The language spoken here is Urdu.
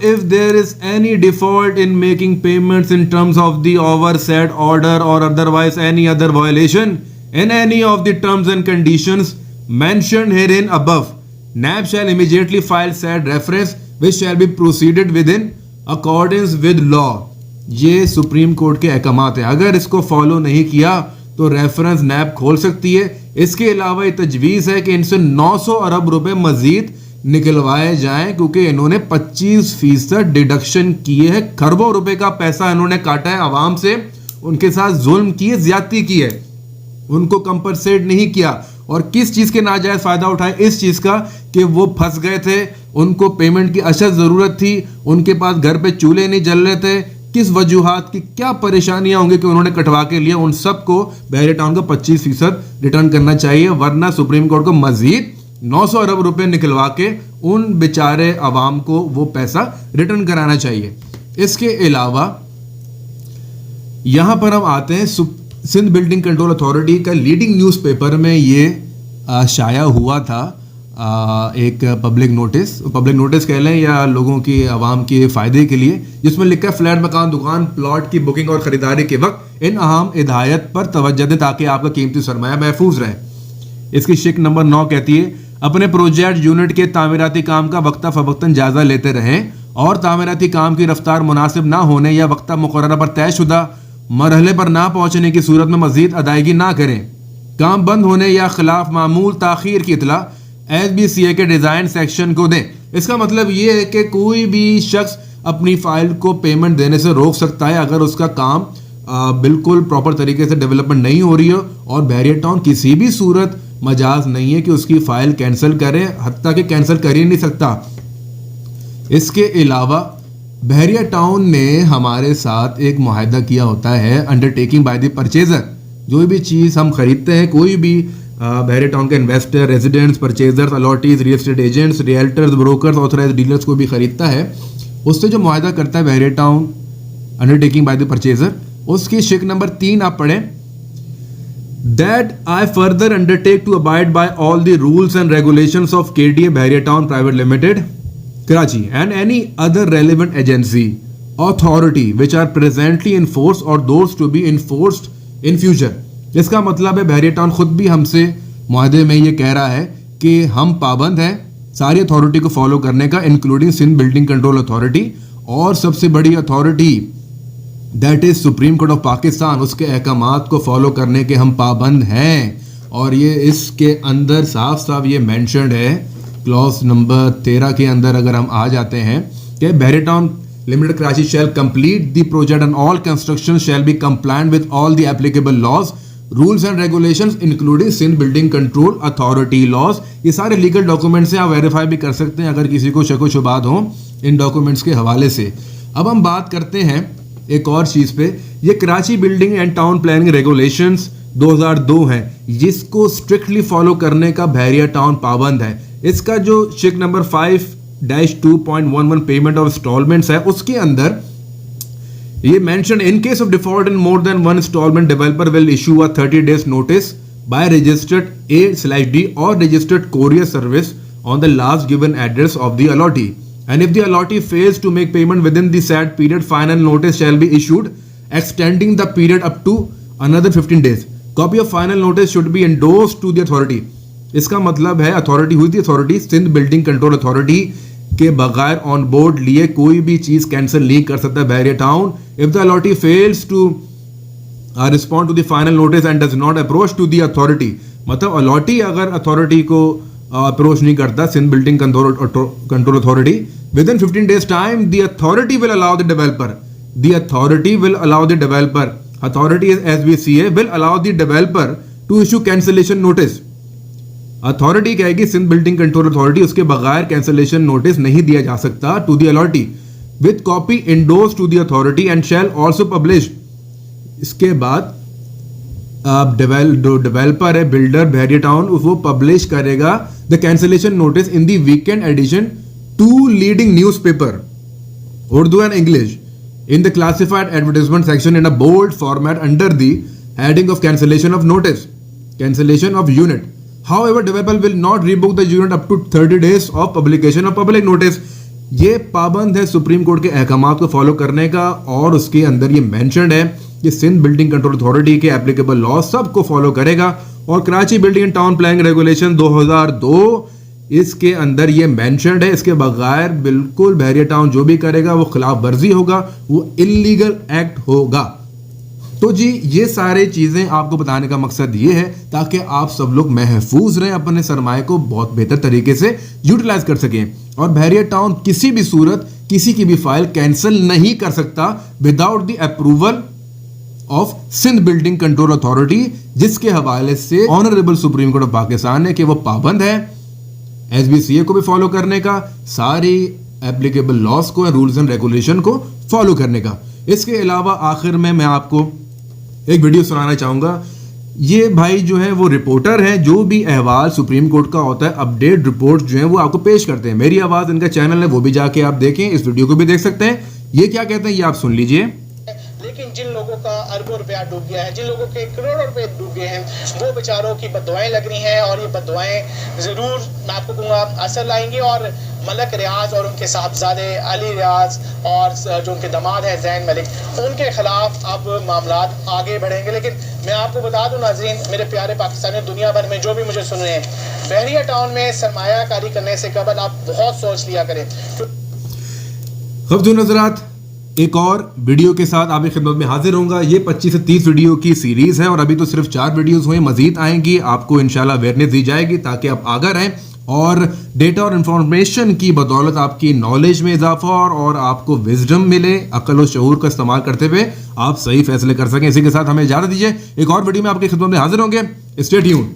if there is any default in making payments in terms of the oversaid order or otherwise any other violation in any of the terms and conditions mentioned herein above, NAB shall immediately file said reference which shall be proceeded within accordance with law. یہ سپریم کورٹ کے احکامات ہیں. اگر اس کو فالو نہیں کیا تو ریفرنس نیب کھول سکتی ہے. اس کے علاوہ یہ تجویز ہے کہ ان سے 900 ارب روپے مزید نکلوائے جائیں کیونکہ انہوں نے 25% ڈیڈکشن کیے ہیں. کھربوں روپے کا پیسہ انہوں نے کاٹا ہے عوام سے, ان کے ساتھ ظلم کیے, زیادتی کی ہے, ان کو کمپنسیٹ نہیں کیا. اور کس چیز کے ناجائز فائدہ اٹھائے؟ اس چیز کا کہ وہ پھنس گئے تھے, ان کو پیمنٹ کی اشد ضرورت تھی, ان کے پاس گھر پہ چولہے نہیں جل رہے تھے, کس وجوہات کی کیا پریشانیاں ہوں گی کہ انہوں نے کٹوا کے لیا, ان سب کو بحریہ ٹاؤن کا 25% ریٹرن کرنا چاہیے, ورنہ سپریم کورٹ کو مزید 900 ارب روپے نکلوا کے ان بیچارے عوام کو وہ پیسہ ریٹرن کرانا چاہیے. اس کے علاوہ یہاں پر ہم آتے ہیں سندھ بلڈنگ کنٹرول اتھارٹی کا لیڈنگ نیوز پیپر میں یہ شائع ہوا تھا ایک پبلک نوٹس کہہ لیں یا لوگوں کی عوام کے فائدے کے لیے, جس میں لکھا ہے فلیٹ مکان دکان پلاٹ کی بکنگ اور خریداری کے وقت ان اہم ہدایت پر توجہ دیں تاکہ آپ کا قیمتی سرمایہ محفوظ رہے. اس کی شق نمبر 9 کہتی ہے اپنے پروجیکٹ یونٹ کے تعمیراتی کام کا وقتہ فوقتاً جائزہ لیتے رہیں اور تعمیراتی کام کی رفتار مناسب نہ ہونے یا وقتہ مقررہ پر طے شدہ مرحلے پر نہ پہنچنے کی صورت میں مزید ادائیگی نہ کریں. کام بند ہونے یا خلاف معمول تاخیر کی اطلاع SBCA کے ڈیزائن سیکشن کو دیں. اس کا مطلب یہ ہے کہ کوئی بھی شخص اپنی فائل کو پیمنٹ دینے سے روک سکتا ہے اگر اس کا کام بالکل پراپر طریقے سے ڈیولپمنٹ نہیں ہو رہی ہو, اور بحریہ ٹاؤن کسی بھی صورت مجاز نہیں ہے کہ اس کی فائل کینسل کرے, حتیٰ کہ کینسل کر ہی نہیں سکتا. اس کے علاوہ بحریہ ٹاؤن نے ہمارے ساتھ ایک معاہدہ کیا ہوتا ہے انڈرٹیکنگ بائی دی پرچیزر. جو بھی چیز ہم خریدتے ہیں, کوئی بھی بحریہ ٹاؤن کے investor, residents, purchasers, allottees, real estate agents, realtors, brokers, authorised dealers کو بھی خریدتا ہے, اس سے جو معاہدہ کرتا ہے Bahria town undertaking by the purchaser, اس کی شق نمبر 3 آپ پڑھیں. That I further undertake to abide by all the rules and regulations of KDA Bahariya Town Private Limited, Karachi, and any other relevant agency, authority which are presently in force or those to be enforced in future. اس کا مطلب ہے بحریہ ٹاؤن خود بھی ہم سے معاہدے میں یہ کہہ رہا ہے کہ ہم پابند ہیں ساری اتھارٹی کو فالو کرنے کا, including Sindh building control authority اور سب سے بڑی authority that is supreme court of Pakistan, اس کے احکامات کو فالو کرنے کے ہم پابند ہیں. اور یہ اس کے اندر صاف صاف یہ مینشنڈ ہے کلاس نمبر 13 کے اندر. اگر ہم آ جاتے ہیں کہ Bahria town limited Karachi shall complete the project and all construction shall be compliant with all the applicable laws, rules and regulations including Sindh building control authority laws. یہ سارے لیگل ڈاکومنٹس ہیں, آپ ویریفائی بھی کر سکتے ہیں اگر کسی کو شک و شبہات ہوں ان ڈاکومنٹس کے حوالے سے. اب ہم بات کرتے ہیں ایک اور چیز پہ. یہ Karachi building and town planning regulations 2002 ہیں, جس کو اسٹرکٹلی فالو کرنے کا بحریہ ٹاؤن پابند ہے. اس کا جو شق نمبر 5-2.11 پیمنٹ آف انسٹالمنٹس ہے, اس کے اندر یہ mention in case of default in more than one installment developer will issue a 30 days notice by registered A/D اور registered courier service on the last given address of the allotee. And if the allotee fails to make payment within the said period, final notice shall be issued extending the period up to another 15 days. Copy of final notice should be endorsed to the authority. اس کا مطلب ہے اتھارٹی ہوئی تھی authority Sindh building control authority کے بغیر آن بورڈ لیے کوئی بھی چیز کینسل نہیں کر سکتا بحریہ town. If the allotee fails to respond to the final notice and does not approach to the authority, مطلب allotee اگر اتھارٹی کو اپروچ نہیں کرتا Sindh building control authority, within 15 days time the authority will allow the developer authority SBCA will allow the developer to issue cancellation notice. Authority کہے گی سندھ بلڈنگ کنٹرول اتھارٹی اس کے بغیر کینسلیشن نوٹس نہیں دیا جا سکتا to the allotee with copy endorsed to the authority and shall also publish. اس کے بعد ڈیولپر ہے بلڈر بحریہ ٹاؤن, وہ پبلش کرے گا the cancellation notice in the weekend edition to leading newspaper Urdu and English in the classified advertisement section in a bold format under the heading of cancellation of unit. However, developer will not rebook the unit up to 30 days of publication of public notice. یہ پابند ہے سپریم کورٹ کے احکامات کو فالو کرنے کا, اور اس کے اندر یہ مینشنڈ ہے کہ سندھ بلڈنگ کنٹرول اتھارٹی کے اپلیکیبل لا سب کو فالو کرے گا. اور Karachi building and town planning regulation 2002 اس کے اندر یہ مینشنڈ ہے, اس کے بغیر بالکل بحریہ ٹاؤن جو بھی کرے گا وہ خلاف ورزی ہوگا, وہ انلیگل ایکٹ ہوگا. تو جی یہ سارے چیزیں آپ کو بتانے کا مقصد یہ ہے تاکہ آپ سب لوگ محفوظ رہیں, اپنے سرمایہ کو بہت بہتر طریقے سے یوٹیلائز کر سکیں. اور بحریہ ٹاؤن کسی بھی صورت کسی کی بھی فائل کینسل نہیں کر سکتا without the approval of Sindh building control authority, جس کے حوالے سے honourable supreme court of Pakistan نے کہ وہ پابند ہے ایس بی سی اے کو بھی فالو کرنے کا, ساری ایپلیکیبل لاس کو, رولز اینڈ ریگولیشن کو فالو کرنے کا. اس کے علاوہ آخر میں آپ کو ایک ویڈیو سنانا چاہوں گا. یہ بھائی جو ہے وہ رپورٹر ہیں, جو بھی احوال سپریم کورٹ کا ہوتا ہے اپڈیٹ رپورٹ جو ہیں وہ آپ کو پیش کرتے ہیں. میری آواز ان کا چینل ہے, وہ بھی جا کے آپ دیکھیں, اس ویڈیو کو بھی دیکھ سکتے ہیں. یہ کیا کہتے ہیں یہ آپ سن لیجئے. لیکن جن لوگوں کا اربوں روپیہ ڈوب گیا ہے, جن لوگوں کے کروڑوں روپے ڈوب گئے ہیں, وہ بیچاروں کی بددعائیں لگ رہی ہیں, اور یہ بددعائیں ضرور میں آپ کو کہوں گا اثر لائیں گی. اور ملک ریاض اور ان کے صاحبزادے علی ریاض اور جو ان کے داماد ہیں زین ملک, ان کے خلاف اب معاملات آگے بڑھیں گے. لیکن میں آپ کو بتا دوں ناظرین, میرے پیارے پاکستانی, دنیا بھر میں جو بھی مجھے سن رہے ہیں, بحریہ ٹاؤن میں سرمایہ کاری کرنے سے قبل آپ بہت سوچ لیا کریں. خبر نظرات ایک اور ویڈیو کے ساتھ آپ کی خدمت میں حاضر ہوں گا. یہ 25 سے 30 ویڈیو کی سیریز ہے, اور ابھی تو صرف 4 ویڈیوز ہوئے, مزید آئیں گی. آپ کو انشاءاللہ اویئرنیس دی جائے گی تاکہ آپ آگاہ رہیں, اور ڈیٹا اور انفارمیشن کی بدولت آپ کی نالج میں اضافہ اور آپ کو وزڈم ملے, عقل و شعور کا استعمال کرتے ہوئے آپ صحیح فیصلے کر سکیں. اسی کے ساتھ ہمیں اجازت دیجیے, ایک اور ویڈیو میں آپ کی خدمت میں حاضر ہوں گے. Stay tuned.